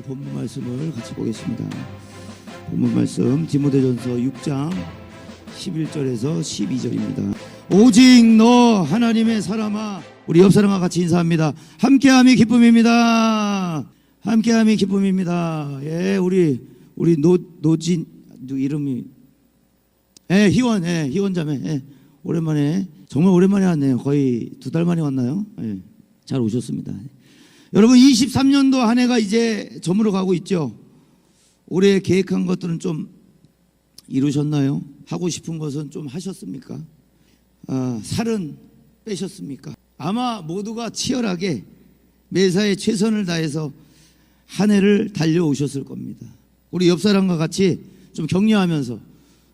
오늘 본문 말씀을 같이 보겠습니다. 본문 말씀 디모데전서 6장 11절에서 12절입니다. 오직 너 하나님의 사람아, 우리 옆 사람과 같이 인사합니다. 함께함이 기쁨입니다. 함께함이 기쁨입니다. 예, 우리 노진 이름이 희원 자매, 오랜만에, 정말 오랜만에 왔네요. 거의 2달 만에 왔나요? 잘 오셨습니다. 여러분, 23년도 한 해가 이제 저물어 가고 있죠. 올해 계획한 것들은 좀 이루셨나요? 하고 싶은 것은 좀 하셨습니까? 살은 빼셨습니까? 아마 모두가 치열하게 매사에 최선을 다해서 한 해를 달려오셨을 겁니다. 우리 옆 사람과 같이 좀 격려하면서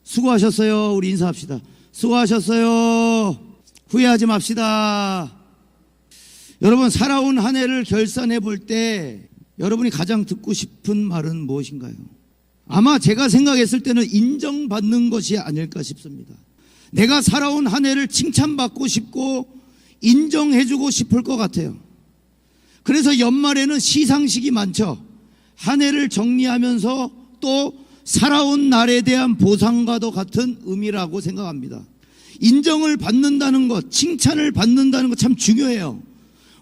수고하셨어요. 우리 인사합시다. 수고하셨어요. 후회하지 맙시다. 여러분, 살아온 한 해를 결산해 볼 때 여러분이 가장 듣고 싶은 말은 무엇인가요? 아마 제가 생각했을 때는 인정받는 것이 아닐까 싶습니다. 내가 살아온 한 해를 칭찬받고 싶고 인정해주고 싶을 것 같아요. 그래서 연말에는 시상식이 많죠. 한 해를 정리하면서 또 살아온 날에 대한 보상과도 같은 의미라고 생각합니다. 인정을 받는다는 것, 칭찬을 받는다는 것 참 중요해요.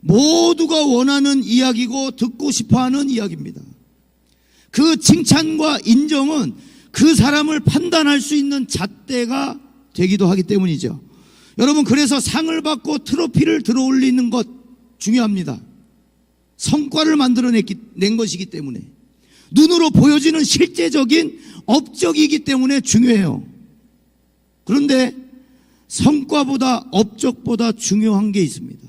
모두가 원하는 이야기고 듣고 싶어하는 이야기입니다. 그 칭찬과 인정은 그 사람을 판단할 수 있는 잣대가 되기도 하기 때문이죠. 여러분, 그래서 상을 받고 트로피를 들어올리는 것 중요합니다. 성과를 만들어낸 것이기 때문에, 눈으로 보여지는 실제적인 업적이기 때문에 중요해요. 그런데 성과보다 업적보다 중요한 게 있습니다.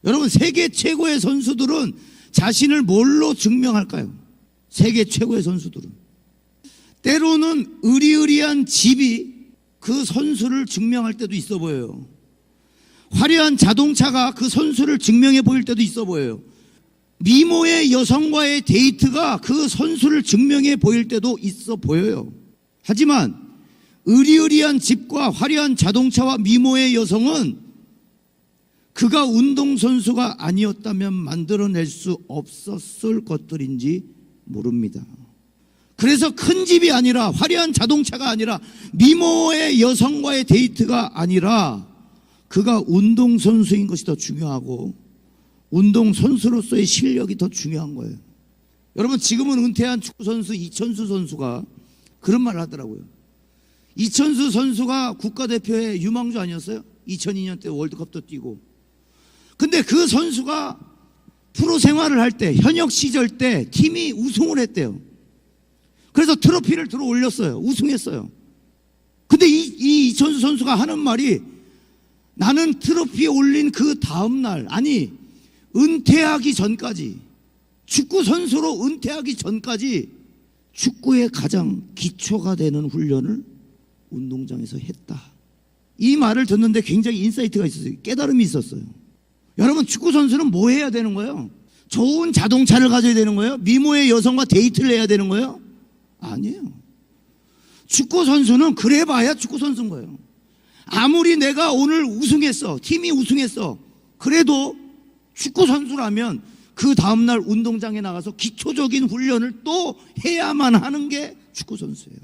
여러분, 세계 최고의 선수들은 자신을 뭘로 증명할까요? 세계 최고의 선수들은 때로는 의리의리한 집이 그 선수를 증명할 때도 있어 보여요. 화려한 자동차가 그 선수를 증명해 보일 때도 있어 보여요. 미모의 여성과의 데이트가 그 선수를 증명해 보일 때도 있어 보여요. 하지만 의리의리한 집과 화려한 자동차와 미모의 여성은 그가 운동선수가 아니었다면 만들어낼 수 없었을 것들인지 모릅니다. 그래서 큰 집이 아니라, 화려한 자동차가 아니라, 미모의 여성과의 데이트가 아니라 그가 운동선수인 것이 더 중요하고 운동선수로서의 실력이 더 중요한 거예요. 여러분, 지금은 은퇴한 축구선수 이천수 선수가 그런 말을 하더라고요. 이천수 선수가 국가대표의 유망주 아니었어요? 2002년 때 월드컵도 뛰고. 근데 그 선수가 프로 생활을 할 때, 현역 시절 때 팀이 우승을 했대요. 그래서 트로피를 들어 올렸어요. 우승했어요. 근데 이 이천수 선수가 하는 말이, 나는 트로피 올린 그 다음날, 아니 은퇴하기 전까지, 축구 선수로 은퇴하기 전까지 축구의 가장 기초가 되는 훈련을 운동장에서 했다. 이 말을 듣는데 굉장히 인사이트가 있었어요. 깨달음이 있었어요. 여러분, 축구 선수는 뭐 해야 되는 거예요? 좋은 자동차를 가져야 되는 거예요? 미모의 여성과 데이트를 해야 되는 거예요? 아니에요. 축구 선수는 그래봐야 축구 선수인 거예요. 아무리 내가 오늘 우승했어, 팀이 우승했어, 그래도 축구 선수라면 그 다음날 운동장에 나가서 기초적인 훈련을 또 해야만 하는 게 축구 선수예요.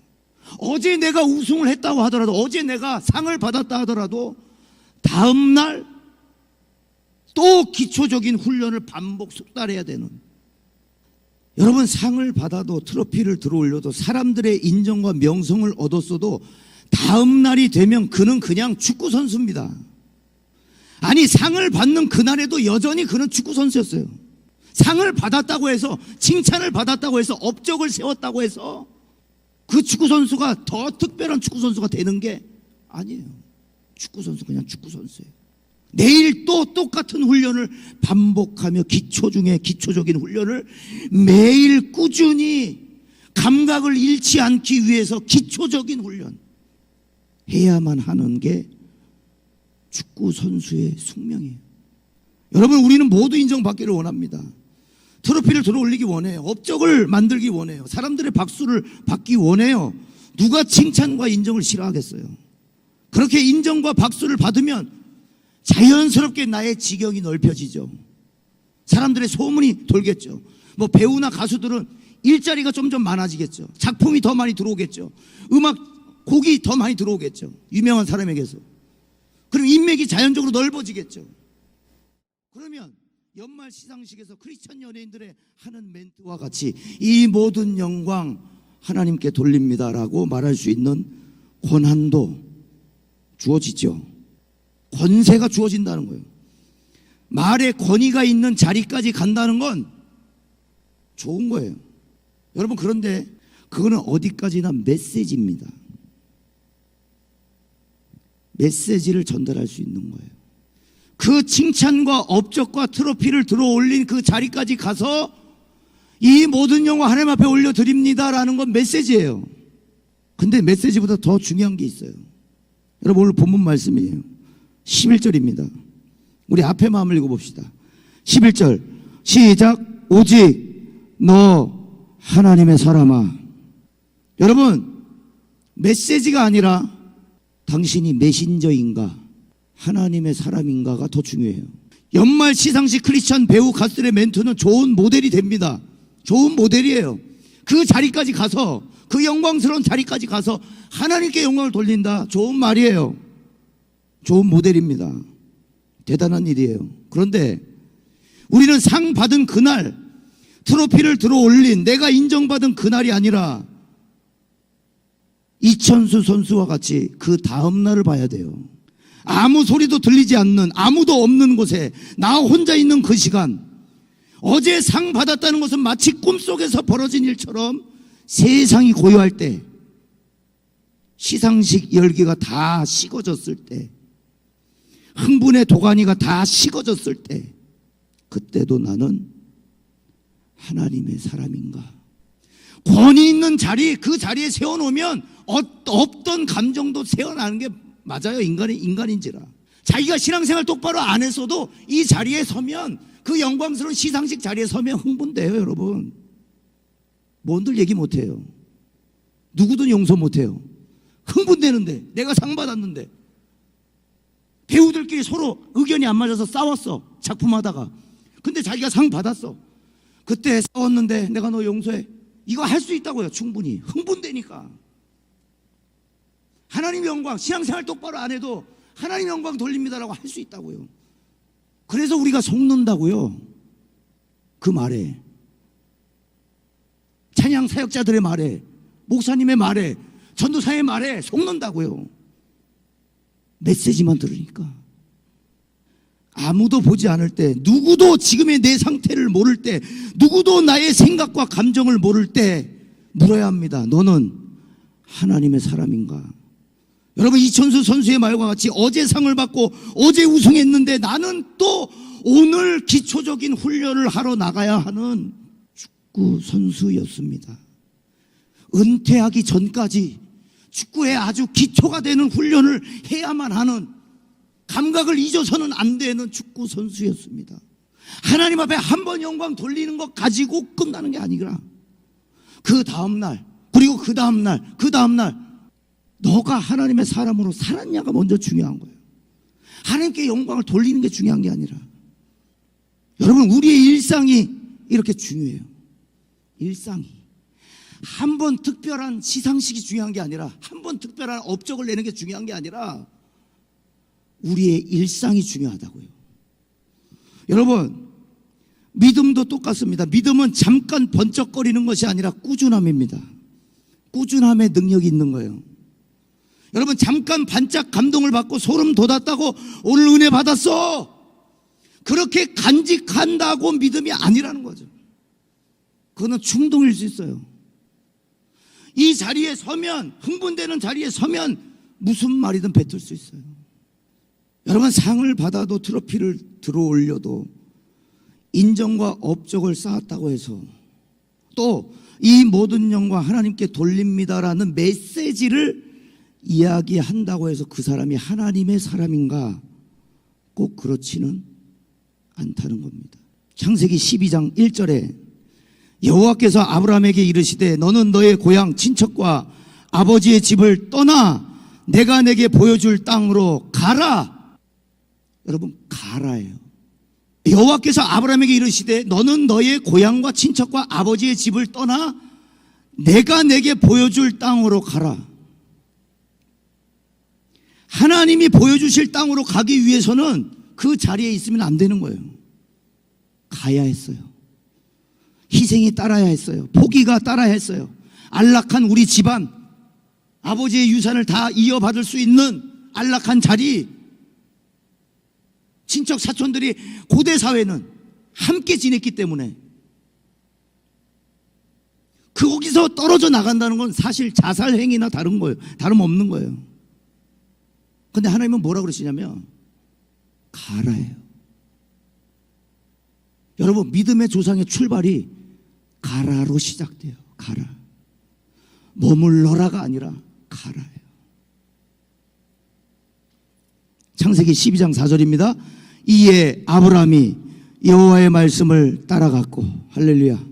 어제 내가 우승을 했다고 하더라도, 어제 내가 상을 받았다 하더라도 다음날 또 기초적인 훈련을 반복 숙달해야 되는. 여러분, 상을 받아도 트로피를 들어올려도 사람들의 인정과 명성을 얻었어도 다음 날이 되면 그는 그냥 축구 선수입니다. 아니, 상을 받는 그날에도 여전히 그는 축구 선수였어요. 상을 받았다고 해서, 칭찬을 받았다고 해서, 업적을 세웠다고 해서 그 축구 선수가 더 특별한 축구 선수가 되는 게 아니에요. 축구 선수 그냥 축구 선수예요. 내일 또 똑같은 훈련을 반복하며 기초 중에 기초적인 훈련을 매일 꾸준히 감각을 잃지 않기 위해서 기초적인 훈련 해야만 하는 게 축구 선수의 숙명이에요. 여러분, 우리는 모두 인정받기를 원합니다. 트로피를 들어올리기 원해요. 업적을 만들기 원해요. 사람들의 박수를 받기 원해요. 누가 칭찬과 인정을 싫어하겠어요? 그렇게 인정과 박수를 받으면 자연스럽게 나의 지경이 넓혀지죠. 사람들의 소문이 돌겠죠. 뭐 배우나 가수들은 일자리가 점점 많아지겠죠. 작품이 더 많이 들어오겠죠. 곡이 더 많이 들어오겠죠. 유명한 사람에게서. 그럼 인맥이 자연적으로 넓어지겠죠. 그러면 연말 시상식에서 크리스천 연예인들의 하는 멘트와 같이 이 모든 영광 하나님께 돌립니다라고 말할 수 있는 권한도 주어지죠. 권세가 주어진다는 거예요. 말에 권위가 있는 자리까지 간다는 건 좋은 거예요. 여러분, 그런데 그거는 어디까지나 메시지입니다. 메시지를 전달할 수 있는 거예요. 그 칭찬과 업적과 트로피를 들어올린 그 자리까지 가서 이 모든 영광 하나님 앞에 올려드립니다라는 건 메시지예요. 근데 메시지보다 더 중요한 게 있어요. 여러분, 오늘 본문 말씀이에요. 11절입니다. 우리 앞에 마음을 읽어봅시다. 11절 시작. 오직 너 하나님의 사람아. 여러분, 메시지가 아니라 당신이 메신저인가 하나님의 사람인가가 더 중요해요. 연말 시상식 크리스천 배우 가수들의 멘트는 좋은 모델이 됩니다. 좋은 모델이에요. 그 자리까지 가서, 그 영광스러운 자리까지 가서 하나님께 영광을 돌린다. 좋은 말이에요. 좋은 모델입니다. 대단한 일이에요. 그런데 우리는 상 받은 그날, 트로피를 들어올린, 내가 인정받은 그날이 아니라 이천수 선수와 같이 그 다음 날을 봐야 돼요. 아무 소리도 들리지 않는, 아무도 없는 곳에 나 혼자 있는 그 시간, 어제 상 받았다는 것은 마치 꿈속에서 벌어진 일처럼 세상이 고요할 때, 시상식 열기가 다 식어졌을 때, 흥분의 도가니가 다 식어졌을 때, 그때도 나는 하나님의 사람인가? 권위 있는 자리, 그 자리에 세워놓으면 없던 감정도 세워나는 게 맞아요. 인간인지라. 자기가 신앙생활 똑바로 안 했어도 이 자리에 서면, 그 영광스러운 시상식 자리에 서면 흥분돼요. 여러분, 뭔들 얘기 못해요. 누구든 용서 못해요. 흥분되는데, 내가 상 받았는데, 배우들끼리 서로 의견이 안 맞아서 싸웠어, 작품하다가. 근데 자기가 상 받았어. 그때 싸웠는데 내가 너 용서해. 이거 할 수 있다고요. 충분히. 흥분되니까. 하나님 영광, 신앙생활 똑바로 안 해도 하나님 영광 돌립니다라고 할 수 있다고요. 그래서 우리가 속는다고요. 그 말에, 찬양 사역자들의 말에, 목사님의 말에, 전도사의 말에 속는다고요. 메시지만 들으니까. 아무도 보지 않을 때, 누구도 지금의 내 상태를 모를 때, 누구도 나의 생각과 감정을 모를 때 물어야 합니다. 너는 하나님의 사람인가? 여러분, 이천수 선수의 말과 같이 어제 상을 받고 어제 우승했는데 나는 또 오늘 기초적인 훈련을 하러 나가야 하는 축구 선수였습니다. 은퇴하기 전까지 축구에 아주 기초가 되는 훈련을 해야만 하는, 감각을 잊어서는 안 되는 축구 선수였습니다. 하나님 앞에 한 번 영광 돌리는 것 가지고 끝나는 게 아니라 그 다음날, 그리고 그 다음날, 그 다음날 너가 하나님의 사람으로 살았냐가 먼저 중요한 거예요. 하나님께 영광을 돌리는 게 중요한 게 아니라. 여러분, 우리의 일상이 이렇게 중요해요. 일상이. 한 번 특별한 시상식이 중요한 게 아니라, 한 번 특별한 업적을 내는 게 중요한 게 아니라 우리의 일상이 중요하다고요. 여러분, 믿음도 똑같습니다. 믿음은 잠깐 번쩍거리는 것이 아니라 꾸준함입니다. 꾸준함의 능력이 있는 거예요. 여러분, 잠깐 반짝 감동을 받고 소름 돋았다고 오늘 은혜 받았어, 그렇게 간직한다고 믿음이 아니라는 거죠. 그거는 충동일 수 있어요. 이 자리에 서면, 흥분되는 자리에 서면 무슨 말이든 뱉을 수 있어요. 여러분, 상을 받아도 트로피를 들어올려도 인정과 업적을 쌓았다고 해서 또 이 모든 영광 하나님께 돌립니다라는 메시지를 이야기한다고 해서 그 사람이 하나님의 사람인가? 꼭 그렇지는 않다는 겁니다. 창세기 12장 1절에 여호와께서 아브라함에게 이르시되 너는 너의 고향 친척과 아버지의 집을 떠나 내가 내게 보여줄 땅으로 가라. 여러분, 가라예요. 여호와께서 아브라함에게 이르시되 너는 너의 고향과 친척과 아버지의 집을 떠나 내가 내게 보여줄 땅으로 가라. 하나님이 보여주실 땅으로 가기 위해서는 그 자리에 있으면 안 되는 거예요. 가야 했어요. 희생이 따라야 했어요. 포기가 따라야 했어요. 안락한 우리 집안, 아버지의 유산을 다 이어받을 수 있는 안락한 자리, 친척 사촌들이 고대 사회는 함께 지냈기 때문에 거기서 떨어져 나간다는 건 사실 자살 행위나 다른 거예요. 다름없는 거예요. 근데 하나님은 뭐라 그러시냐면 가라예요. 여러분, 믿음의 조상의 출발이 가라로 시작돼요. 가라. 머물러라가 아니라 가라예요. 창세기 12장 4절입니다. 이에 아브라함이 여호와의 말씀을 따라갔고, 할렐루야.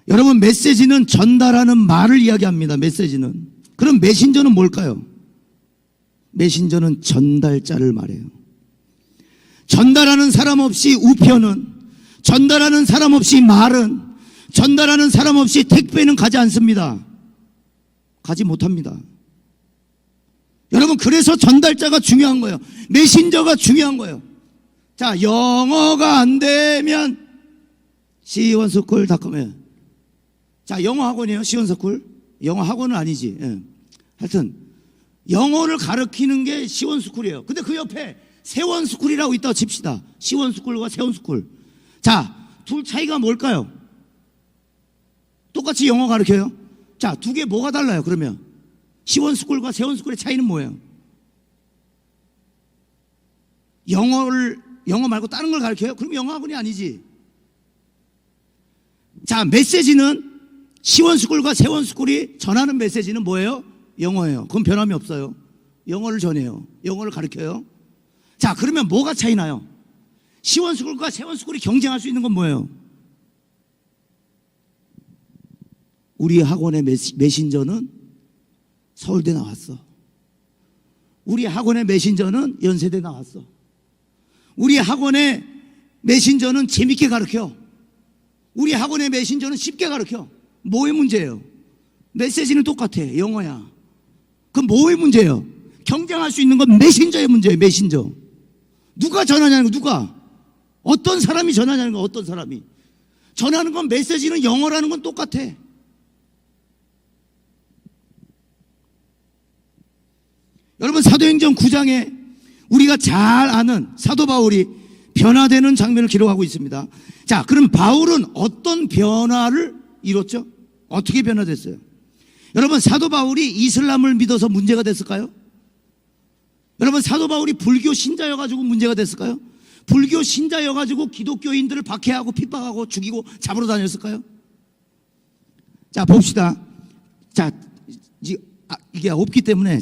여러분, 메시지는 전달하는 말을 이야기합니다. 메시지는. 그럼 메신저는 뭘까요? 메신저는 전달자를 말해요. 전달하는 사람 없이 우편은, 전달하는 사람 없이 말은, 전달하는 사람 없이 택배는 가지 않습니다. 가지 못합니다. 여러분, 그래서 전달자가 중요한 거예요. 메신저가 중요한 거예요. 자, 영어가 안 되면 시원스쿨.com에, 자, 영어 학원이에요. 시원스쿨. 영어 학원은 아니지. 예. 하여튼 영어를 가르치는 게 시원스쿨이에요. 근데 그 옆에 세원스쿨이라고 있다고 칩시다. 시원스쿨과 세원스쿨. 자, 둘 차이가 뭘까요? 똑같이 영어 가르쳐요. 자, 두 개 뭐가 달라요? 그러면 시원스쿨과 세원스쿨의 차이는 뭐예요? 영어 말고 다른 걸 가르쳐요? 그럼 영어 학원이 아니지. 자, 메시지는 시원스쿨과 세원스쿨이 전하는 메시지는 뭐예요? 영어예요. 그건 변함이 없어요. 영어를 전해요. 영어를 가르쳐요. 자, 그러면 뭐가 차이 나요? 시원스쿨과 세원스쿨이 경쟁할 수 있는 건 뭐예요? 우리 학원의 메신저는 서울대 나왔어. 우리 학원의 메신저는 연세대 나왔어. 우리 학원의 메신저는 재밌게 가르쳐. 우리 학원의 메신저는 쉽게 가르쳐. 뭐의 문제예요? 메시지는 똑같아. 영어야. 그럼 뭐의 문제예요? 경쟁할 수 있는 건 메신저의 문제예요. 메신저. 누가 전하냐는 거. 누가? 어떤 사람이 전하냐는 거. 어떤 사람이. 전하는 건 메시지는 영어라는 건 똑같아. 여러분, 사도행전 9장에 우리가 잘 아는 사도 바울이 변화되는 장면을 기록하고 있습니다. 자, 그럼 바울은 어떤 변화를 이뤘죠? 어떻게 변화됐어요? 여러분, 사도 바울이 이슬람을 믿어서 문제가 됐을까요? 여러분, 사도 바울이 불교 신자여가지고 문제가 됐을까요? 불교 신자여가지고 기독교인들을 박해하고 핍박하고 죽이고 잡으러 다녔을까요? 자, 봅시다. 자, 이게 없기 때문에,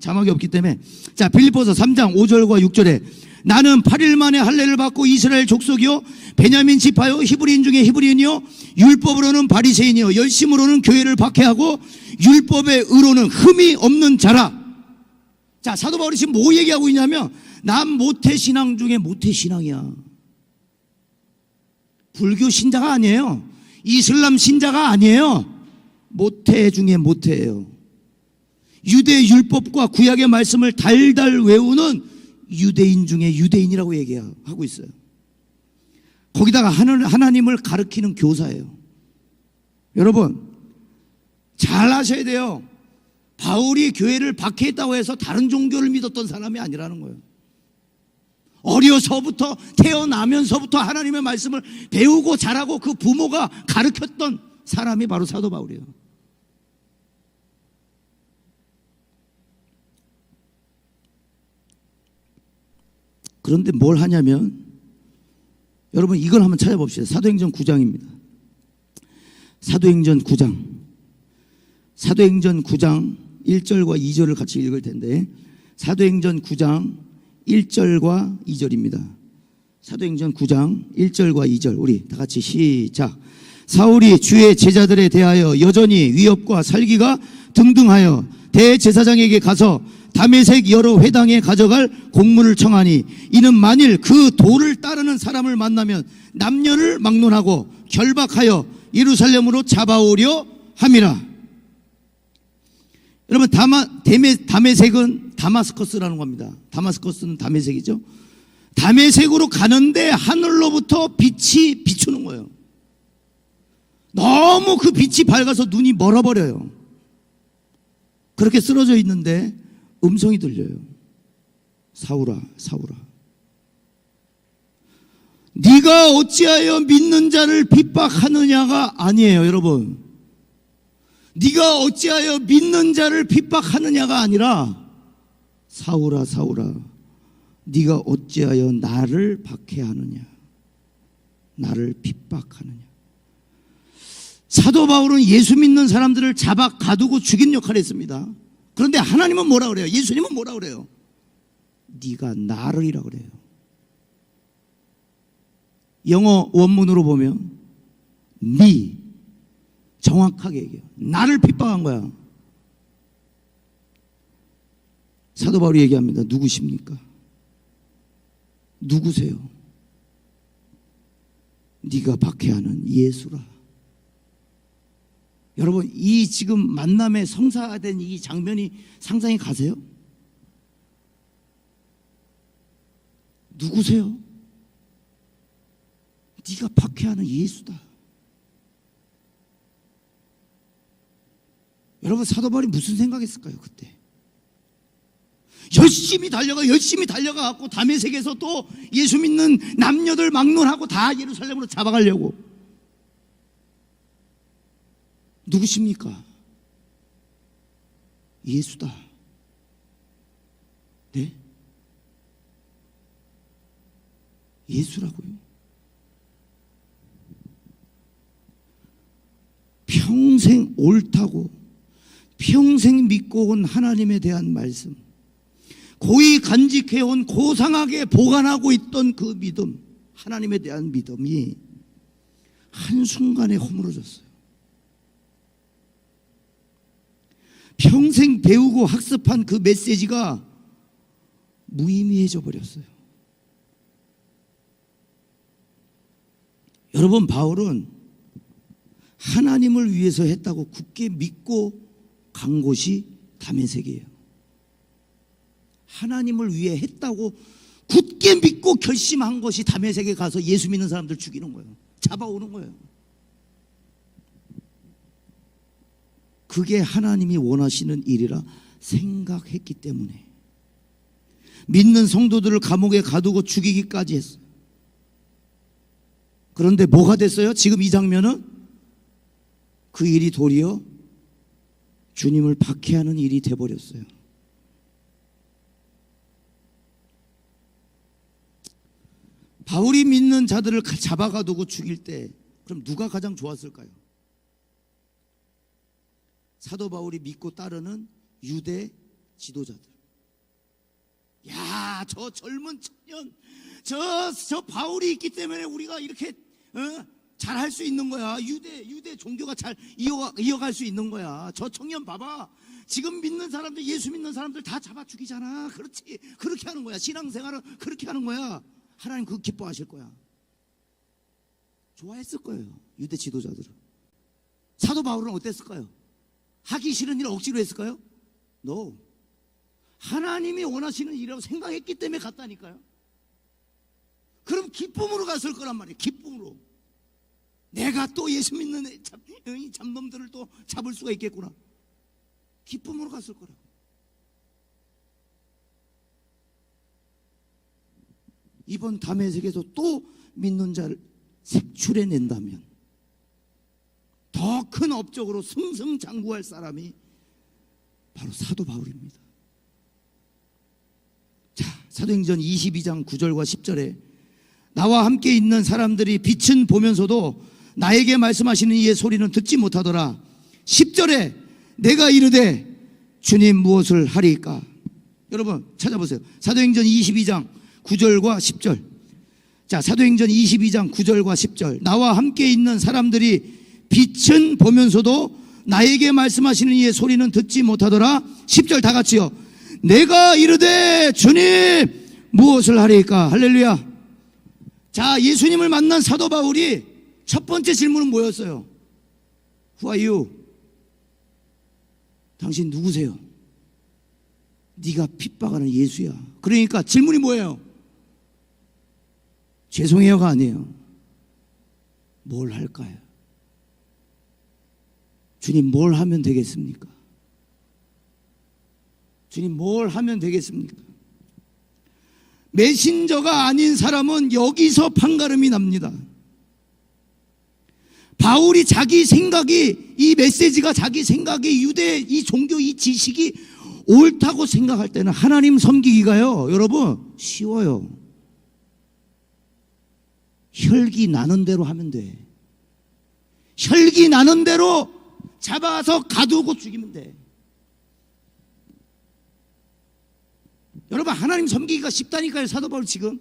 자막이 없기 때문에. 자, 빌립보서 3장 5절과 6절에 나는 8일 만에 할례를 받고 이스라엘 족속이요 베냐민 지파요 히브리인 중에 히브리인이요 율법으로는 바리새인이요 열심으로는 교회를 박해하고 율법의 의로는 흠이 없는 자라. 자, 사도 바울이 지금 뭐 얘기하고 있냐면 난 모태신앙 중에 모태신앙이야. 불교 신자가 아니에요. 이슬람 신자가 아니에요. 모태 중에 모태예요. 유대 율법과 구약의 말씀을 달달 외우는 유대인 중에 유대인이라고 얘기하고 있어요. 거기다가 하나님을 가르치는 교사예요. 여러분, 잘 아셔야 돼요. 바울이 교회를 박해했다고 해서 다른 종교를 믿었던 사람이 아니라는 거예요. 어려서부터, 태어나면서부터 하나님의 말씀을 배우고 자라고 그 부모가 가르쳤던 사람이 바로 사도 바울이에요. 그런데 뭘 하냐면, 여러분 이걸 한번 찾아봅시다. 사도행전 9장입니다. 사도행전 9장. 사도행전 9장 1절과 2절을 같이 읽을 텐데, 사도행전 9장 1절과 2절입니다. 사도행전 9장 1절과 2절 우리 다 같이 시작. 사울이 주의 제자들에 대하여 여전히 위협과 살기가 등등하여 대제사장에게 가서 다메섹 여러 회당에 가져갈 공문을 청하니 이는 만일 그 도를 따르는 사람을 만나면 남녀를 막론하고 결박하여 예루살렘으로 잡아오려 함이라. 여러분 다메섹은 다마스커스라는 겁니다. 다마스커스는 다메섹이죠. 다메섹으로 가는데 하늘로부터 빛이 비추는 거예요. 너무 그 빛이 밝아서 눈이 멀어버려요. 그렇게 쓰러져 있는데 음성이 들려요. 사울아, 사울아, 네가 어찌하여 믿는 자를 핍박하느냐가 아니에요. 여러분, 네가 어찌하여 믿는 자를 핍박하느냐가 아니라 사울아, 사울아, 네가 어찌하여 나를 박해하느냐, 나를 핍박하느냐. 사도 바울은 예수 믿는 사람들을 잡아 가두고 죽인 역할을 했습니다. 그런데 하나님은 뭐라 그래요? 예수님은 뭐라 그래요? 네가 나를이라 그래요. 영어 원문으로 보면 네, 정확하게 얘기해요. 나를 핍박한 거야. 사도 바울이 얘기합니다. 누구십니까? 누구세요? 네가 박해하는 예수라. 여러분, 이 지금 만남에 성사된 이 장면이 상상이 가세요? 누구세요? 네가 박해하는 예수다. 여러분, 사도 바울이 무슨 생각했을까요? 그때 열심히 달려가 갖고 다메섹에서 또 예수 믿는 남녀들 막론하고 다 예루살렘으로 잡아가려고. 누구십니까? 예수다. 네? 예수라고요. 평생 옳다고 평생 믿고 온 하나님에 대한 말씀, 고이 간직해온 고상하게 보관하고 있던 그 믿음, 하나님에 대한 믿음이 한순간에 허물어졌어요. 평생 배우고 학습한 그 메시지가 무의미해져 버렸어요. 여러분, 바울은 하나님을 위해서 했다고 굳게 믿고 간 곳이 다메섹이에요. 하나님을 위해 했다고 굳게 믿고 결심한 것이 다메섹에 가서 예수 믿는 사람들 죽이는 거예요. 잡아오는 거예요. 그게 하나님이 원하시는 일이라 생각했기 때문에 믿는 성도들을 감옥에 가두고 죽이기까지 했어요. 그런데 뭐가 됐어요? 지금 이 장면은 그 일이 도리어 주님을 박해하는 일이 돼버렸어요. 바울이 믿는 자들을 잡아가두고 죽일 때 그럼 누가 가장 좋았을까요? 사도 바울이 믿고 따르는 유대 지도자들. 야, 저 젊은 청년, 저 바울이 있기 때문에 우리가 이렇게 잘할 수 있는 거야. 유대 종교가 잘 이어갈 수 있는 거야. 저 청년 봐봐. 지금 믿는 사람들, 예수 믿는 사람들 다 잡아 죽이잖아. 그렇지. 그렇게 하는 거야. 신앙생활은 그렇게 하는 거야. 하나님 그거 기뻐하실 거야. 좋아했을 거예요. 유대 지도자들은. 사도 바울은 어땠을까요? 하기 싫은 일을 억지로 했을까요? No. 하나님이 원하시는 일이라고 생각했기 때문에 갔다니까요. 그럼 기쁨으로 갔을 거란 말이에요. 기쁨으로. 내가 또 예수 믿는 잡놈들을 또 잡을 수가 있겠구나. 기쁨으로 갔을 거라고. 이번 다메섹에서 또 믿는 자를 색출해낸다면 더 큰 업적으로 승승장구할 사람이 바로 사도 바울입니다. 자, 사도행전 22장 9절과 10절에 나와 함께 있는 사람들이 빛은 보면서도 나에게 말씀하시는 이의 소리는 듣지 못하더라. 10절에 내가 이르되 주님 무엇을 하리까? 여러분 찾아보세요. 사도행전 22장 9절과 10절. 자, 사도행전 22장 9절과 10절. 나와 함께 있는 사람들이 빛은 보면서도 나에게 말씀하시는 이의 소리는 듣지 못하더라. 10절 다 같이요. 내가 이르되 주님 무엇을 하리까? 할렐루야. 자, 예수님을 만난 사도 바울이 첫 번째 질문은 뭐였어요? Who are you? 당신 누구세요? 네가 핍박하는 예수야. 그러니까 질문이 뭐예요? 죄송해요가 아니에요. 뭘 할까요? 주님 뭘 하면 되겠습니까? 주님 뭘 하면 되겠습니까? 메신저가 아닌 사람은 여기서 판가름이 납니다. 바울이 자기 생각이, 이 메시지가 자기 생각이 유대 이 종교 이 지식이 옳다고 생각할 때는 하나님 섬기기가요, 여러분 쉬워요. 혈기 나는 대로 하면 돼. 혈기 나는 대로 잡아서 가두고 죽이면 돼. 여러분 하나님 섬기기가 쉽다니까요. 사도 바울 지금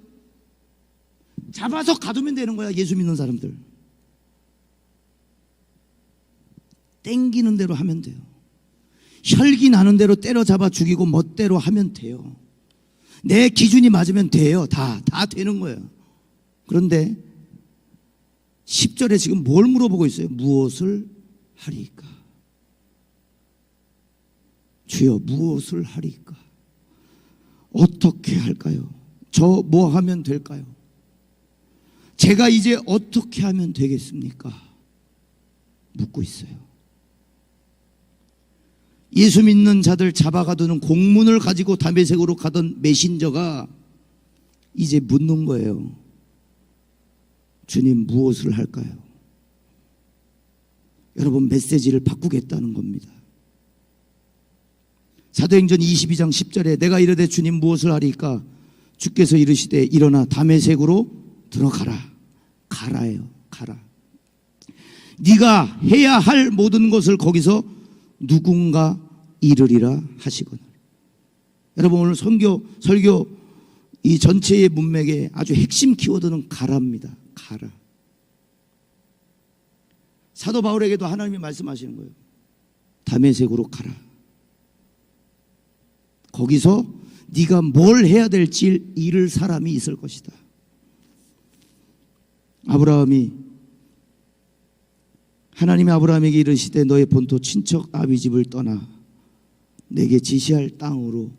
잡아서 가두면 되는 거야. 예수 믿는 사람들 땡기는 대로 하면 돼요. 혈기 나는 대로 때려잡아 죽이고 멋대로 하면 돼요. 내 기준이 맞으면 돼요. 다 되는 거예요. 그런데 10절에 지금 뭘 물어보고 있어요? 무엇을 하리까? 주여 무엇을 하리까? 어떻게 할까요? 저 뭐 하면 될까요? 제가 이제 어떻게 하면 되겠습니까? 묻고 있어요. 예수 믿는 자들 잡아가두는 공문을 가지고 다메섹으로 가던 메신저가 이제 묻는 거예요. 주님 무엇을 할까요? 여러분 메시지를 바꾸겠다는 겁니다. 사도행전 22장 10절에 내가 이르되 주님 무엇을 하리까? 주께서 이르시되 일어나 다메섹으로 들어가라. 가라예요. 가라. 네가 해야 할 모든 것을 거기서 누군가 이르리라 하시거늘. 여러분 오늘 설교 이 전체의 문맥의 아주 핵심 키워드는 가라입니다. 가라. 사도 바울에게도 하나님이 말씀하시는 거예요. 다메섹으로 가라. 거기서 네가 뭘 해야 될지 이를 사람이 있을 것이다. 하나님이 아브라함에게 이르시되 너의 본토 친척 아비 집을 떠나 내게 지시할 땅으로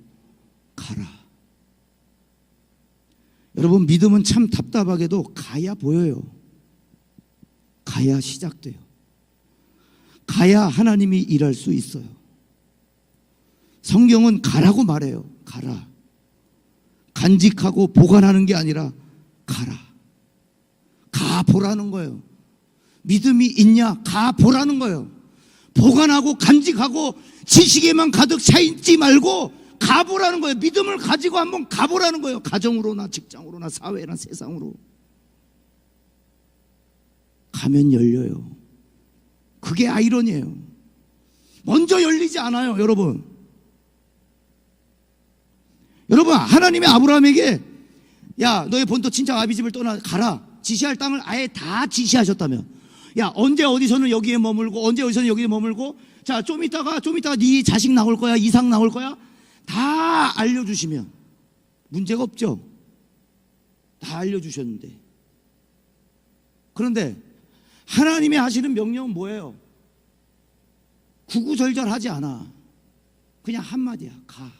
가라. 여러분 믿음은 참 답답하게도 가야 보여요. 가야 시작돼요. 가야 하나님이 일할 수 있어요. 성경은 가라고 말해요. 가라. 간직하고 보관하는 게 아니라 가라. 가보라는 거예요. 믿음이 있냐? 가보라는 거예요. 보관하고 간직하고 지식에만 가득 차 있지 말고 가보라는 거예요. 믿음을 가지고 한번 가보라는 거예요. 가정으로나 직장으로나 사회나 세상으로. 가면 열려요. 그게 아이러니예요. 먼저 열리지 않아요, 여러분. 여러분 하나님이 아브라함에게 야 너의 본토 친척 아비 집을 떠나 가라 지시할 땅을 아예 다 지시하셨다며. 야 언제 어디서는 여기에 머물고 언제 어디서는 여기에 머물고 자 좀 있다가 네 자식 나올 거야 이상 나올 거야 다 알려주시면 문제가 없죠. 다 알려주셨는데 그런데 하나님이 하시는 명령은 뭐예요? 구구절절하지 않아. 그냥 한마디야. 가.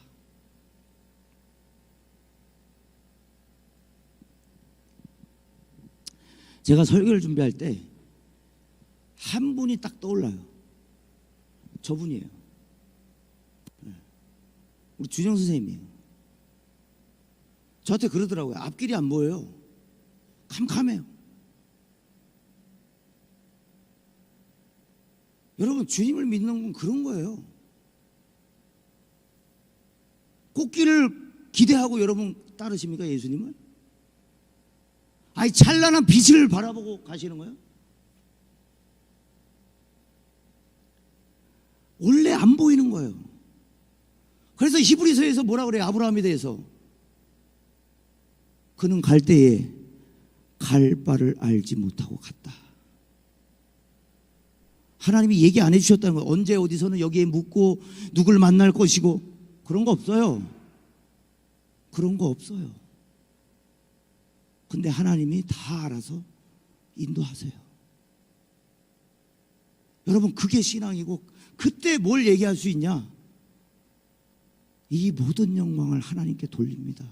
제가 설교를 준비할 때 한 분이 딱 떠올라요. 저분이에요. 우리 주정 선생님이에요. 저한테 그러더라고요. 앞길이 안 보여요. 캄캄해요. 여러분 주님을 믿는 건 그런 거예요. 꽃길을 기대하고 여러분 따르십니까? 예수님을? 아니 찬란한 빛을 바라보고 가시는 거예요? 원래 안 보이는 거예요. 그래서 히브리서에서 뭐라 그래요? 아브라함에 대해서 그는 갈 때에 갈 바를 알지 못하고 갔다. 하나님이 얘기 안 해주셨다는 거예요. 언제 어디서는 여기에 묵고 누굴 만날 것이고 그런 거 없어요. 그런 거 없어요. 근데 하나님이 다 알아서 인도하세요. 여러분, 그게 신앙이고, 그때 뭘 얘기할 수 있냐? 이 모든 영광을 하나님께 돌립니다.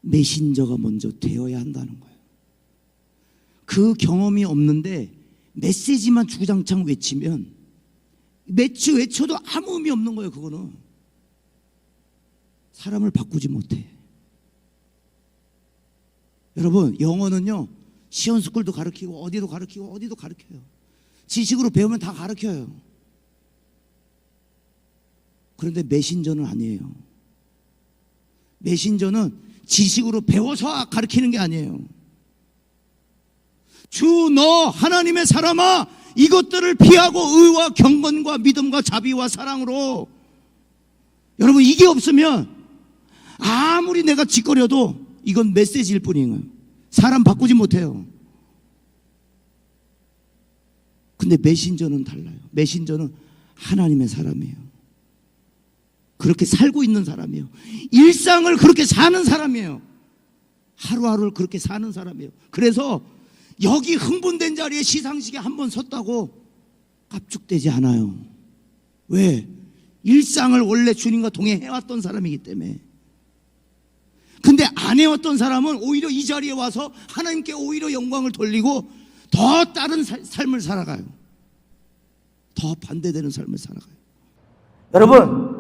메신저가 먼저 되어야 한다는 거예요. 그 경험이 없는데 메시지만 주구장창 외치면, 외쳐도 아무 의미 없는 거예요. 그거는 사람을 바꾸지 못해. 여러분, 영어는요, 시온스쿨도 가르치고 어디도 가르치고 어디도 가르쳐요. 지식으로 배우면 다 가르쳐요. 그런데 메신저는 아니에요. 메신저는 지식으로 배워서 가르치는 게 아니에요. 주 너 하나님의 사람아, 이것들을 피하고 의와 경건과 믿음과 자비와 사랑으로. 여러분, 이게 없으면 아무리 내가 짓거려도 이건 메시지일 뿐이에요. 사람 바꾸지 못해요. 근데 메신저는 달라요. 메신저는 하나님의 사람이에요. 그렇게 살고 있는 사람이에요. 일상을 그렇게 사는 사람이에요. 하루하루를 그렇게 사는 사람이에요. 그래서 여기 흥분된 자리에 시상식에 한번 섰다고 깝죽대지 않아요. 왜? 일상을 원래 주님과 동행해왔던 사람이기 때문에. 근데 안 해왔던 사람은 오히려 이 자리에 와서 하나님께 오히려 영광을 돌리고 더 다른 삶을 살아가요. 더 반대되는 삶을 살아가요. 여러분,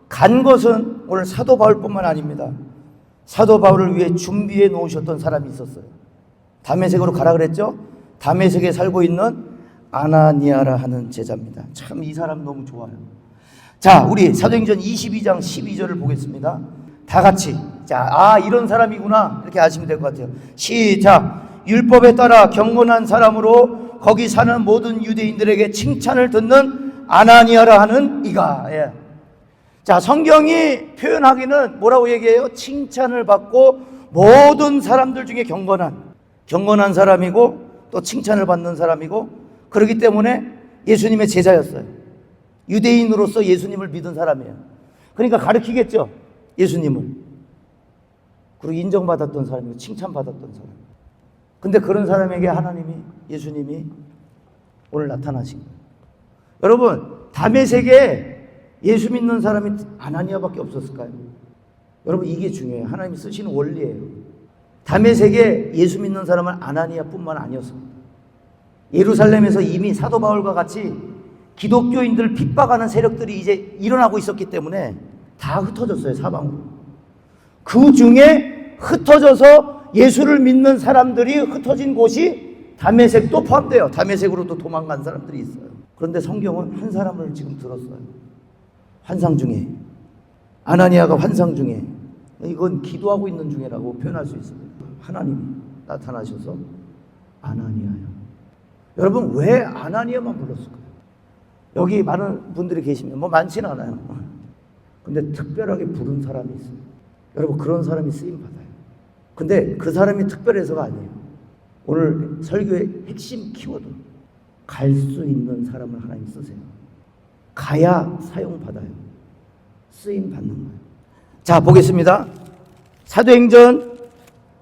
간 것은 오늘 사도 바울뿐만 아닙니다. 사도 바울을 위해 준비해 놓으셨던 사람이 있었어요. 다메섹으로 가라 그랬죠? 다메섹에 살고 있는 아나니아라 하는 제자입니다. 참 이 사람 너무 좋아요. 자, 우리 사도행전 22장 12절을 보겠습니다. 다 같이. 자, 이런 사람이구나, 이렇게 아시면 될 것 같아요. 시작. 율법에 따라 경건한 사람으로 거기 사는 모든 유대인들에게 칭찬을 듣는 아나니아라 하는 이가. 예. 자, 성경이 표현하기는 뭐라고 얘기해요? 칭찬을 받고 모든 사람들 중에 경건한 사람이고 또 칭찬을 받는 사람이고, 그렇기 때문에 예수님의 제자였어요. 유대인으로서 예수님을 믿은 사람이에요. 그러니까 가르치겠죠, 예수님을. 그리고 인정받았던 사람이고 칭찬받았던 사람. 근데 그런 사람에게 예수님이 오늘 나타나신 거예요. 여러분, 다메섹에 예수 믿는 사람이 아나니아밖에 없었을까요? 여러분, 이게 중요해요. 하나님이 쓰시는 원리예요. 다메섹에 예수 믿는 사람은 아나니아뿐만 아니었습니다. 예루살렘에서 이미 사도 바울과 같이 기독교인들을 핍박하는 세력들이 이제 일어나고 있었기 때문에 다 흩어졌어요, 사방으로. 그 중에 흩어져서 예수를 믿는 사람들이 흩어진 곳이 다메섹도 포함돼요. 다메섹으로도 도망간 사람들이 있어요. 그런데 성경은 한 사람을 지금 들었어요. 환상 중에. 아나니아가 환상 중에. 이건 기도하고 있는 중이라고 표현할 수 있습니다. 하나님이 나타나셔서 아나니아요. 여러분, 왜 아나니아만 불렀을까요? 여기 많은 분들이 계시면 많지는 않아요. 근데 특별하게 부른 사람이 있어요. 여러분, 그런 사람이 쓰임 받아요. 근데 그 사람이 특별해서가 아니에요. 오늘 설교의 핵심 키워드, 갈 수 있는 사람을 하나님 쓰세요. 가야 사용받아요. 쓰임 받는 거예요. 자, 보겠습니다. 사도행전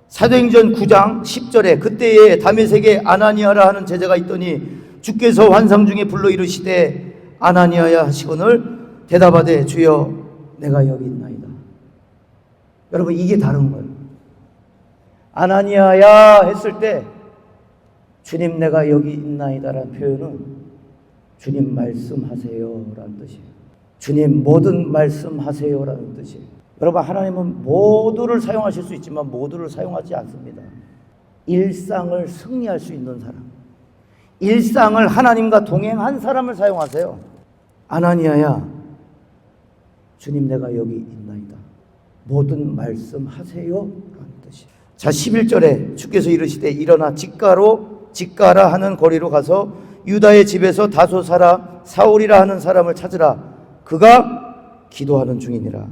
9장 10절에 그때에 다메섹에 아나니아라 하는 제자가 있더니 주께서 환상 중에 불러 이르시되 아나니아야 하시거늘 대답하되 주여 내가 여기 있나이다. 여러분, 이게 다른 거예요. 아나니아야 했을 때 주님 내가 여기 있나이다라는 표현은 주님 말씀하세요라는 뜻이에요. 주님 모든 말씀하세요라는 뜻이에요. 여러분, 하나님은 모두를 사용하실 수 있지만 모두를 사용하지 않습니다. 일상을 승리할 수 있는 사람, 일상을 하나님과 동행한 사람을 사용하세요. 아나니아야, 주님 내가 여기 있나이다. 모든 말씀하세요 라는 뜻이에요. 자, 11절에 주께서 이르시되 일어나 직가라 하는 거리로 가서 유다의 집에서 다소 사울이라 하는 사람을 찾으라. 그가 기도하는 중이니라.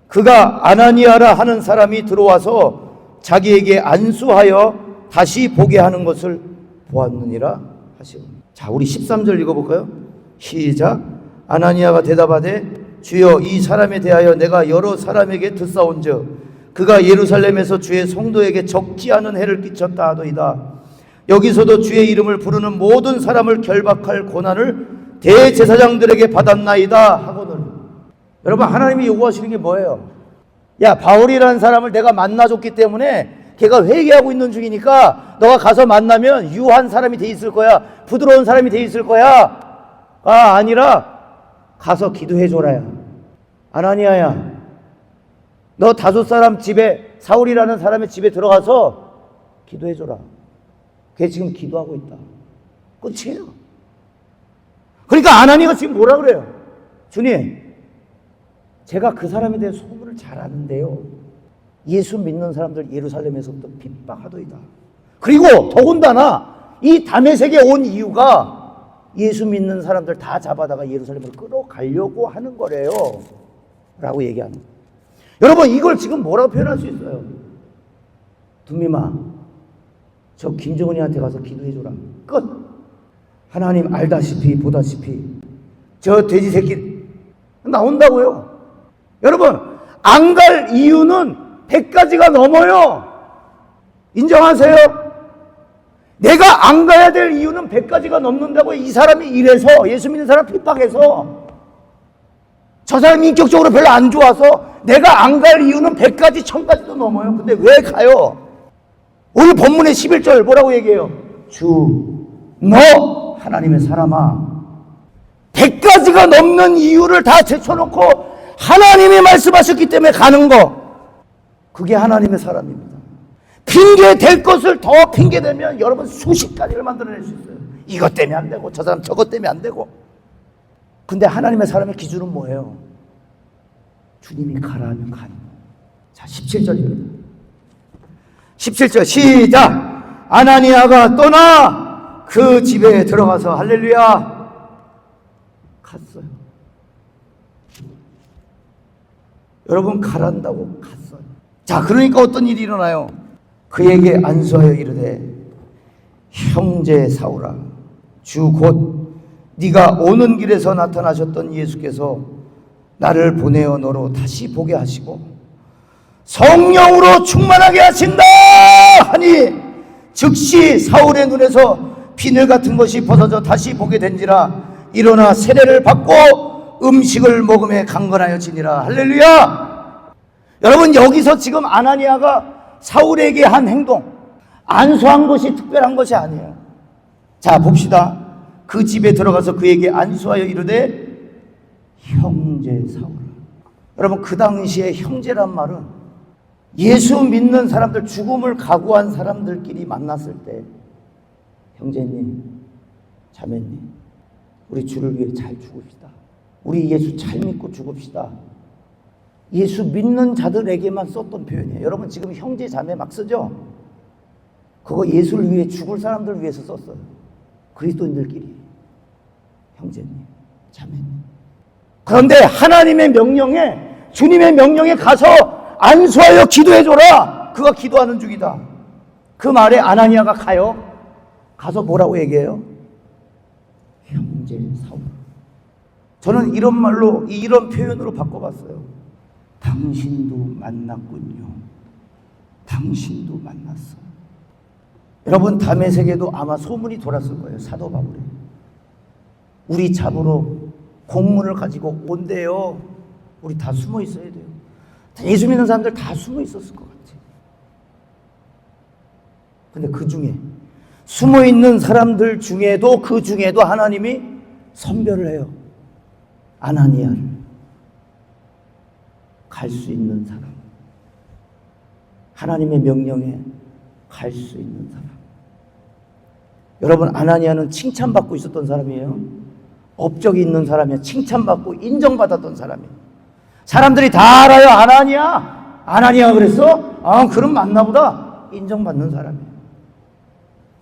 그가 아나니아라 하는 사람이 들어와서 자기에게 안수하여 다시 보게 하는 것을 보았느니라 하시오. 자, 우리 13절 읽어볼까요? 시작. 아나니아가 대답하되 주여 이 사람에 대하여 내가 여러 사람에게 듣사온즉 그가 예루살렘에서 주의 성도에게 적지 않은 해를 끼쳤다 하더이다. 여기서도 주의 이름을 부르는 모든 사람을 결박할 고난을 대제사장들에게 받았나이다 하거늘. 여러분, 하나님이 요구하시는 게 뭐예요? 야, 바울이라는 사람을 내가 만나줬기 때문에 걔가 회개하고 있는 중이니까 너가 가서 만나면 유한 사람이 돼 있을 거야, 부드러운 사람이 돼 있을 거야. 아니라 가서 기도해줘라야. 아나니아야, 너 5 집에, 사울이라는 사람의 집에 들어가서 기도해줘라. 걔 지금 기도하고 있다. 끝이에요. 그러니까 아나니아가 지금 뭐라 그래요? 주님, 제가 그 사람에 대해 소문을 잘 아는데요, 예수 믿는 사람들 예루살렘에서부터 핍박하더이다. 그리고 더군다나 이 다메섹에 온 이유가 예수 믿는 사람들 다 잡아다가 예루살렘으로 끌어가려고 하는 거래요 라고 얘기하는 거예요. 여러분, 이걸 지금 뭐라고 표현할 수 있어요? 둠미마, 저 김정은이한테 가서 기도해줘라. 끝. 하나님 알다시피 보다시피 저 돼지 새끼 나온다고요. 여러분, 안 갈 이유는 100가지가 넘어요. 인정하세요? 내가 안 가야 될 이유는 100가지가 넘는다고요. 이 사람이 이래서, 예수 믿는 사람 핍박해서, 저 사람이 인격적으로 별로 안 좋아서 내가 안 갈 이유는 100가지, 1000가지도 넘어요. 근데 왜 가요? 오늘 본문의 11절 뭐라고 얘기해요? 주, 너 하나님의 사람아. 100가지가 넘는 이유를 다 제쳐놓고 하나님이 말씀하셨기 때문에 가는 거, 그게 하나님의 사람입니다. 핑계 될 것을 더 핑계 대면 여러분 수십 가지를 만들어낼 수 있어요. 이것 때문에 안 되고 저 사람 저것 때문에 안 되고. 근데 하나님의 사람의 기준은 뭐예요? 주님이 가라 하면 가는 거. 자, 17절입니다 17절 시작. 아나니아가 떠나 그 집에 들어가서 할렐루야 갔어요. 여러분, 가란다고 갔어요. 자, 그러니까 어떤 일이 일어나요? 그에게 안수하여 이르되 형제 사울아, 주 곧 네가 오는 길에서 나타나셨던 예수께서 나를 보내어 너로 다시 보게 하시고 성령으로 충만하게 하신다 하니 즉시 사울의 눈에서 비늘 같은 것이 벗어져 다시 보게 된지라. 일어나 세례를 받고 음식을 먹음에 강건하여지니라. 할렐루야. 여러분, 여기서 지금 아나니아가 사울에게 한 행동, 안수한 것이 특별한 것이 아니에요. 자, 봅시다. 그 집에 들어가서 그에게 안수하여 이르되 형제 사울. 여러분, 그 당시에 형제란 말은 예수 믿는 사람들, 죽음을 각오한 사람들끼리 만났을 때 형제님, 자매님, 우리 주를 위해 잘 죽읍시다. 우리 예수 잘 믿고 죽읍시다. 예수 믿는 자들에게만 썼던 표현이에요. 여러분, 지금 형제 자매 막 쓰죠? 그거 예수를 위해 죽을 사람들 위해서 썼어요. 그리스도인들끼리. 형제님, 자매님. 그런데 하나님의 명령에, 주님의 명령에 가서 안수하여 기도해줘라. 그가 기도하는 중이다. 그 말에 아나니아가 가요. 가서 뭐라고 얘기해요? 형제 사울. 저는 이런 말로, 이런 표현으로 바꿔봤어요. 당신도 만났군요. 당신도 만났어. 여러분, 다메섹에도 아마 소문이 돌았을 거예요. 사도 바울이 우리 잡으러 공문을 가지고 온대요. 우리 다 숨어 있어야 돼요. 예수 믿는 사람들 다 숨어 있었을 것 같아요. 근데 그 중에 숨어 있는 사람들 중에도, 그 중에도 하나님이 선별을 해요. 아나니아를. 갈 수 있는 사람, 하나님의 명령에 갈 수 있는 사람. 여러분, 아나니아는 칭찬받고 있었던 사람이에요. 업적이 있는 사람이에요. 칭찬받고 인정받았던 사람이에요. 사람들이 다 알아요. 아나니아가 그랬어? 그럼 맞나보다. 인정받는 사람이에요.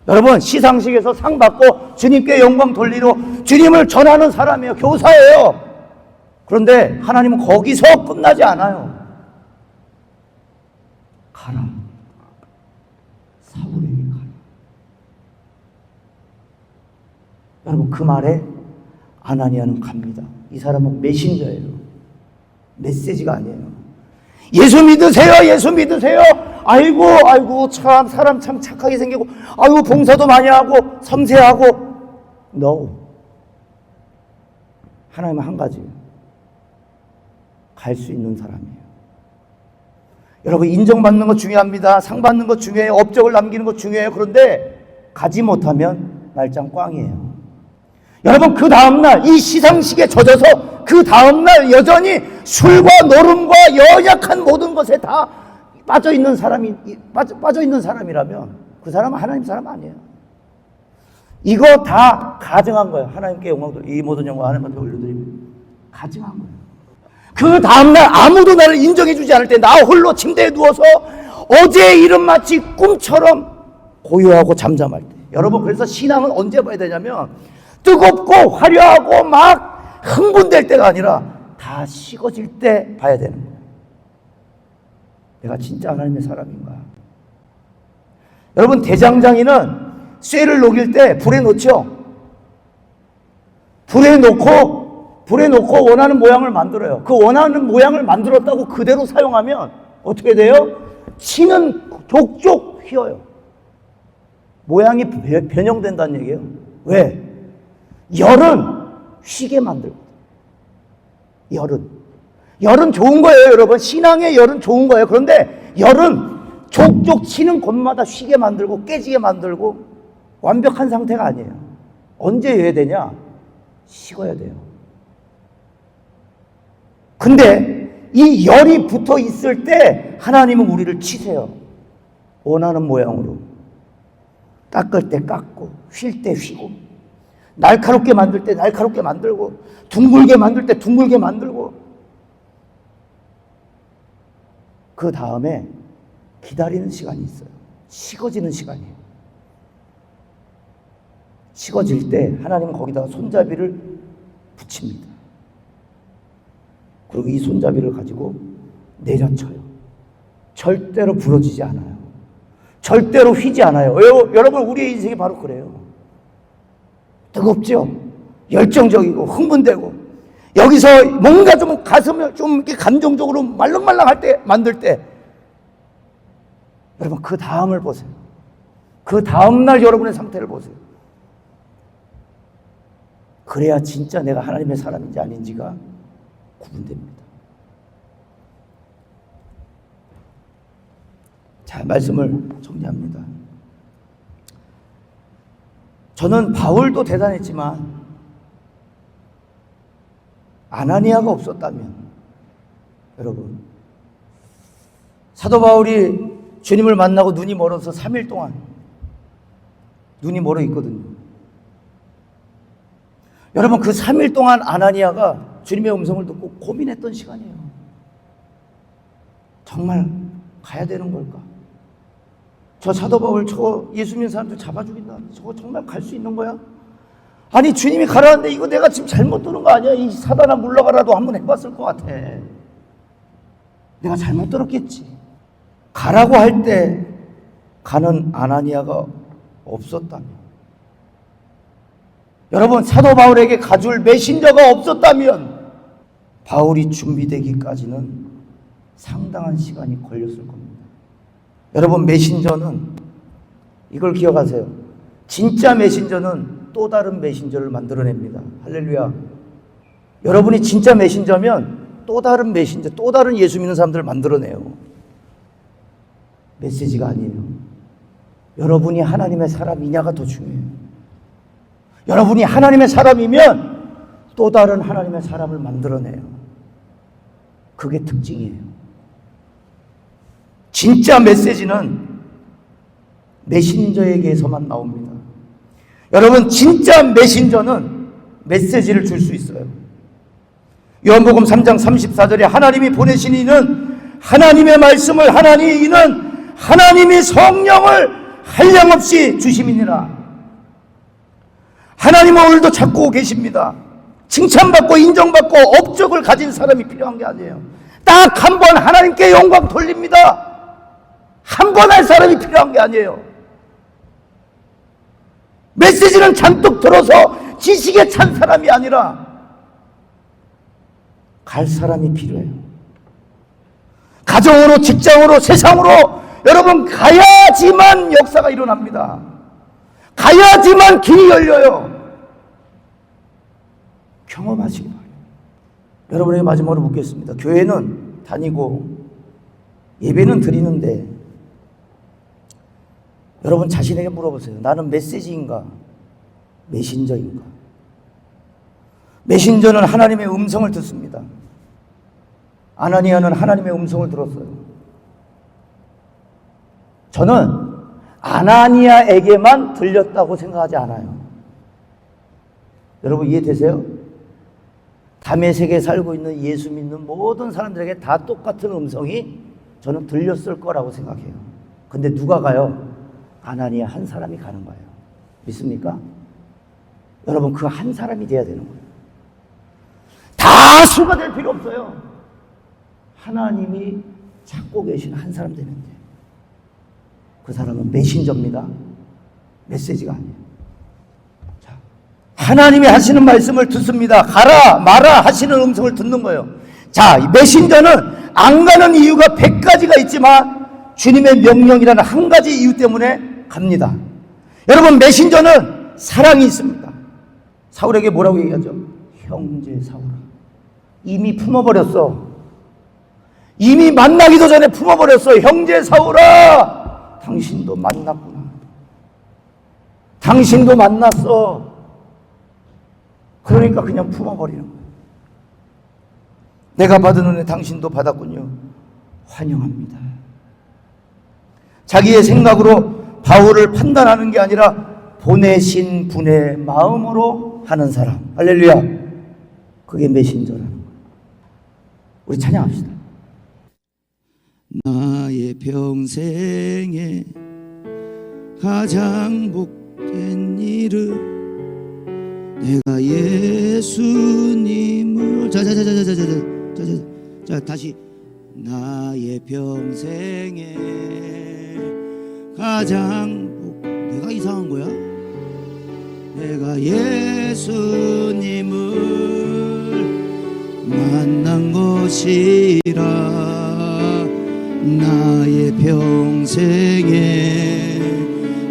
여러분, 시상식에서 상 받고 주님께 영광 돌리러 주님을 전하는 사람이에요. 교사예요. 그런데 하나님은 거기서 끝나지 않아요. 가라. 사울에게 가라. 여러분, 그 말에 아나니아는 갑니다. 이 사람은 메신저예요. 메시지가 아니에요. 예수 믿으세요. 예수 믿으세요. 아이고 참 사람 참 착하게 생기고 아이고 봉사도 많이 하고 섬세하고. No. 하나님은 한 가지. 갈 수 있는 사람이에요. 여러분 인정받는 거 중요합니다. 상 받는 거 중요해요. 업적을 남기는 거 중요해요. 그런데 가지 못하면 말짱 꽝이에요. 여러분 그 다음날 이 시상식에 젖어서 그 다음날 여전히 술과 노름과 연약한 모든 것에 다 빠져있는 사람이라면 그 사람은 하나님 사람 아니에요. 이거 다 가증한 거예요. 하나님께 영광, 이 모든 영광 하나님한테 올려드립니다. 가증한 거예요. 그 다음날 아무도 나를 인정해주지 않을 때 나 홀로 침대에 누워서 어제의 일은 마치 꿈처럼 고요하고 잠잠할 때. 여러분 그래서 신앙은 언제 봐야 되냐면 뜨겁고 화려하고 막 흥분될 때가 아니라 다 식어질 때 봐야 되는 거예요. 내가 진짜 하나님의 사람인가? 여러분 대장장이는 쇠를 녹일 때 불에 놓죠. 불에 놓고 원하는 모양을 만들어요. 그 원하는 모양을 만들었다고 그대로 사용하면 어떻게 돼요? 치는 족족 휘어요. 모양이 변형된다는 얘기예요. 왜? 열은 휘게 만들거든요. 열은 좋은 거예요, 여러분. 신앙의 열은 좋은 거예요. 그런데 열은 족족 치는 곳마다 휘게 만들고 깨지게 만들고 완벽한 상태가 아니에요. 언제 해야 되냐? 식어야 돼요. 근데 이 열이 붙어 있을 때 하나님은 우리를 치세요. 원하는 모양으로. 깎을 때 깎고 휠 때 휘고 날카롭게 만들 때 날카롭게 만들고 둥글게 만들 때 둥글게 만들고 그 다음에 기다리는 시간이 있어요. 식어지는 시간이에요. 식어질 때 하나님은 거기다가 손잡이를 붙입니다. 그리고 이 손잡이를 가지고 내려쳐요. 절대로 부러지지 않아요. 절대로 휘지 않아요. 여러분 우리의 인생이 바로 그래요. 뜨겁죠? 열정적이고 흥분되고 여기서 뭔가 좀 가슴을 좀 이렇게 감정적으로 말랑말랑할 때 만들 때 여러분 그 다음을 보세요. 그 다음날 여러분의 상태를 보세요. 그래야 진짜 내가 하나님의 사람인지 아닌지가 구분됩니다. 자, 말씀을 정리합니다. 저는 바울도 대단했지만 아나니아가 없었다면 여러분 사도 바울이 주님을 만나고 눈이 멀어서 3일 동안 눈이 멀어 있거든요. 여러분 그 3일 동안 아나니아가 주님의 음성을 듣고 고민했던 시간이에요. 정말 가야 되는 걸까? 저 사도 바울 저 예수 믿는 사람들 잡아 죽인다. 저거 정말 갈 수 있는 거야? 아니 주님이 가라는데 이거 내가 지금 잘못 들은 거 아니야? 이 사단아 물러가라도 한번 해봤을 것 같아. 내가 잘못 들었겠지. 가라고 할 때 가는 아나니아가 없었다면 여러분 사도 바울에게 가줄 메신저가 없었다면 바울이 준비되기까지는 상당한 시간이 걸렸을 겁니다. 여러분 메신저는 이걸 기억하세요. 진짜 메신저는 또 다른 메신저를 만들어냅니다. 할렐루야. 여러분이 진짜 메신저면 또 다른 메신저, 또 다른 예수 믿는 사람들을 만들어내요. 메시지가 아니에요. 여러분이 하나님의 사람이냐가 더 중요해요. 여러분이 하나님의 사람이면 또 다른 하나님의 사람을 만들어내요. 그게 특징이에요. 진짜 메시지는 메신저에게서만 나옵니다. 여러분 진짜 메신저는 메시지를 줄 수 있어요. 요한복음 3장 34절에 하나님이 보내신 이는 하나님의 말씀을 하나니 이는 하나님이 성령을 한량없이 주심이니라. 하나님은 오늘도 찾고 계십니다. 칭찬받고 인정받고 업적을 가진 사람이 필요한 게 아니에요. 딱 한 번 하나님께 영광 돌립니다. 한 번 할 사람이 필요한 게 아니에요. 메시지는 잔뜩 들어서 지식에 찬 사람이 아니라 갈 사람이 필요해요. 가정으로, 직장으로, 세상으로 여러분 가야지만 역사가 일어납니다. 가야지만 길이 열려요. 경험하시기 바랍니다. 여러분에게 마지막으로 묻겠습니다. 교회는 다니고 예배는 드리는데 여러분 자신에게 물어보세요. 나는 메시지인가? 메신저인가? 메신저는 하나님의 음성을 듣습니다. 아나니아는 하나님의 음성을 들었어요. 저는 아나니아에게만 들렸다고 생각하지 않아요. 여러분 이해되세요? 다메섹에 살고 있는 예수 믿는 모든 사람들에게 다 똑같은 음성이 저는 들렸을 거라고 생각해요. 근데 누가 가요? 아나니아 한 사람이 가는 거예요. 믿습니까? 여러분 그 한 사람이 돼야 되는 거예요. 다 수가 될 필요 없어요. 하나님이 찾고 계신 한 사람 되면 돼요. 그 사람은 메신저입니다. 메시지가 아니에요. 자, 하나님이 하시는 말씀을 듣습니다. 가라 마라 하시는 음성을 듣는 거예요. 자, 메신저는 안 가는 이유가 100가지가 있지만 주님의 명령이라는 한 가지 이유 때문에 갑니다. 여러분 메신저는 사랑이 있습니다. 사울에게 뭐라고 얘기하죠? 형제 사울아, 이미 품어버렸어. 이미 만나기도 전에 품어버렸어. 형제 사울아, 당신도 만났구나. 당신도 만났어. 그러니까 그냥 품어버리는 거예요. 내가 받은 은혜 당신도 받았군요. 환영합니다. 자기의 생각으로 바울을 판단하는 게 아니라 보내신 분의 마음으로 하는 사람. 할렐루야. 그게 메신저라는 거예요. 우리 찬양합시다. 나의 평생에 가장 복된 일은 내가 예수님을 자 다시 나의 평생에 가장 내가 이상한 거야? 내가 예수님을 만난 것이라. 나의 평생에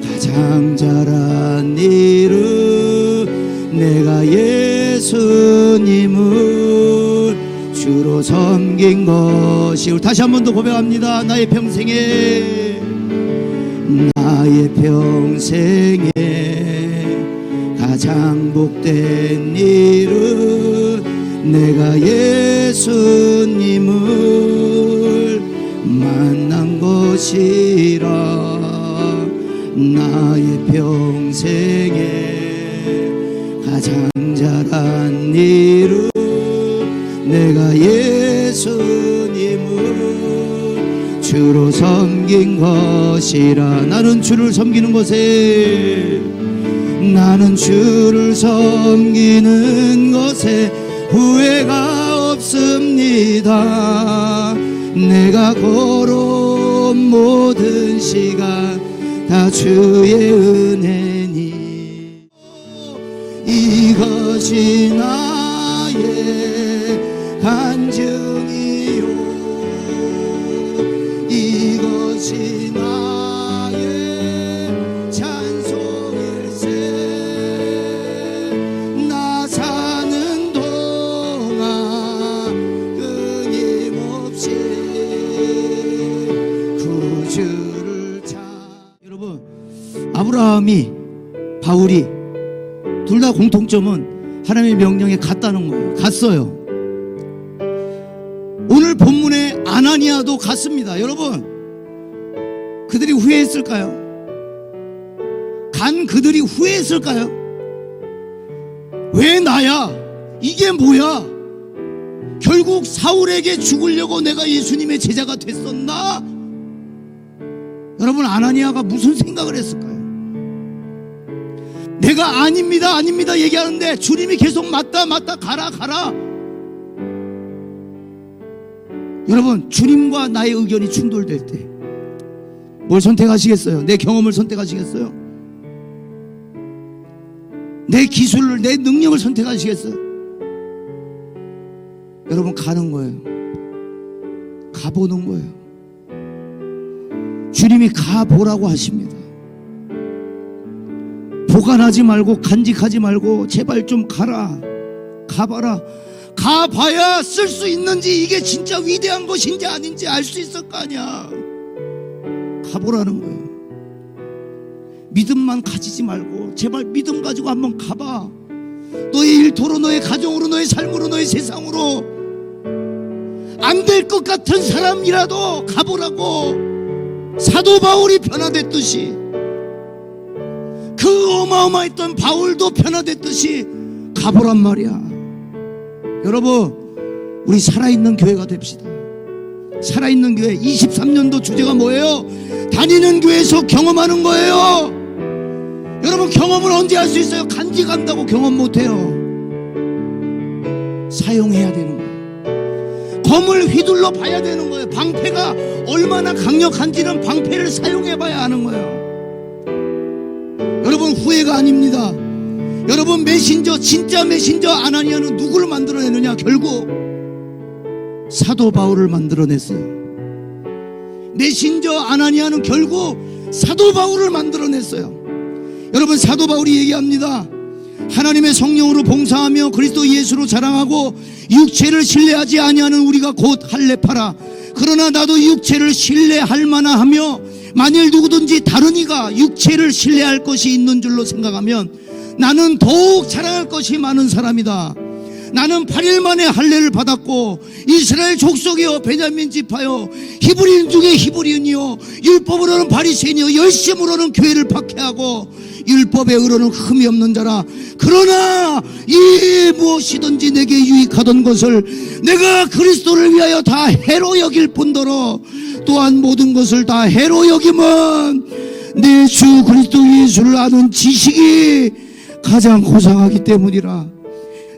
가장 잘한 일은 내가 예수님을 주로 섬긴 것이. 우리 다시 한 번 더 고백합니다. 나의 평생에 가장 복된 일은 내가 예수님을 만난 것이라. 나의 평생에 가장 잘한 일은 내가 예수님을 주로 섬긴 것이라. 나는 주를 섬기는 것에 후회가 없습니다. 내가 걸어온 모든 시간 다 주의 은혜니. 이것이 나의 간증이요, 이것이 나의 찬송일세. 나 사는 동안 끊임없이 구주를 찾. 여러분, 아브라함이 바울이 둘 다 공통점은 하나님의 명령에 갔다는 거예요. 갔어요. 오늘 본문에 아나니아도 갔습니다. 여러분, 그들이 후회했을까요? 간 그들이 후회했을까요? 왜 나야? 이게 뭐야? 결국 사울에게 죽으려고 내가 예수님의 제자가 됐었나? 여러분, 아나니아가 무슨 생각을 했을까요? 내가 아닙니다 얘기하는데 주님이 계속 맞다 가라. 여러분, 주님과 나의 의견이 충돌될 때 뭘 선택하시겠어요? 내 경험을 선택하시겠어요? 내 기술을, 내 능력을 선택하시겠어요? 여러분, 가는 거예요. 가보는 거예요. 주님이 가보라고 하십니다. 보관하지 말고 간직하지 말고 제발 좀 가봐라. 가봐야 쓸 수 있는지, 이게 진짜 위대한 것인지 아닌지 알 수 있을 거 아니야. 가보라는 거예요. 믿음만 가지지 말고 제발 믿음 가지고 한번 가봐. 너의 일터로, 너의 가정으로, 너의 삶으로, 너의 세상으로 안 될 것 같은 사람이라도 가보라고. 사도 바울이 변화됐듯이, 그 어마어마했던 바울도 변화됐듯이 가보란 말이야. 여러분, 우리 살아있는 교회가 됩시다. 살아있는 교회. 23년도 주제가 뭐예요? 다니는 교회에서 경험하는 거예요. 여러분, 경험을 언제 할 수 있어요? 간직한다고 경험 못해요. 사용해야 되는 거예요. 검을 휘둘러 봐야 되는 거예요. 방패가 얼마나 강력한지는 방패를 사용해 봐야 하는 거예요. 여러분, 후회가 아닙니다. 여러분, 메신저, 진짜 메신저 아나니아는 누구를 만들어내느냐? 결국 사도 바울을 만들어냈어요. 메신저 아나니아는 결국 사도 바울을 만들어냈어요. 여러분, 사도 바울이 얘기합니다. 하나님의 성령으로 봉사하며 그리스도 예수로 자랑하고 육체를 신뢰하지 아니하는 우리가 곧 할례파라. 그러나 나도 육체를 신뢰할 만하하며 만일 누구든지 다른 이가 육체를 신뢰할 것이 있는 줄로 생각하면 나는 더욱 자랑할 것이 많은 사람이다. 나는 8일 만에 할례를 받았고 이스라엘 족속이여 베냐민 지파여 히브리인 중에 히브리인이여 율법으로는 바리새인이여 열심으로는 교회를 박해하고 율법의 의로는 흠이 없는 자라. 그러나 이 무엇이든지 내게 유익하던 것을 내가 그리스도를 위하여 다 해로 여길 뿐더러 또한 모든 것을 다 해로 여김은 내 주 그리스도 예수를 아는 지식이 가장 고상하기 때문이라.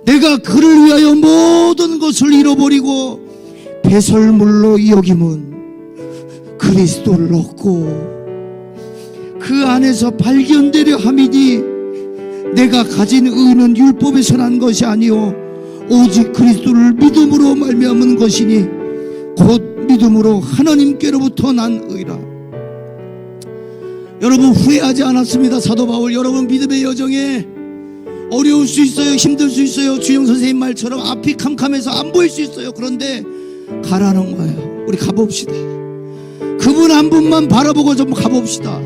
내가 그를 위하여 모든 것을 잃어버리고 배설물로 여김은 그리스도를 얻고 그 안에서 발견되려 함이니 내가 가진 의는 율법에서 난 것이 아니요 오직 그리스도를 믿음으로 말미암은 것이니 곧 믿음으로 하나님께로부터 난 의라. 여러분, 후회하지 않았습니다. 사도 바울. 여러분, 믿음의 여정에 어려울 수 있어요. 힘들 수 있어요. 주영 선생님 말처럼 앞이 캄캄해서 안 보일 수 있어요. 그런데 가라는 거예요. 우리 가봅시다. 그분 한 분만 바라보고 좀 가봅시다.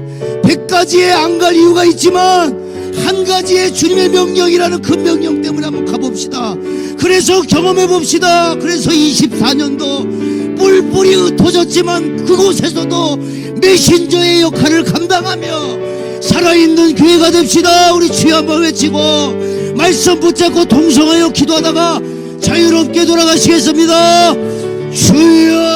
100가지의 안 갈 이유가 있지만 한 가지의 주님의 명령이라는 그 명령 때문에 한번 가봅시다. 그래서 경험해 봅시다. 그래서 24년도 뿔뿔이 흩어졌지만 그곳에서도 메신저의 역할을 감당하며 살아있는 교회가 됩시다. 우리 주여 한번 외치고 말씀 붙잡고 동성하여 기도하다가 자유롭게 돌아가시겠습니다. 주여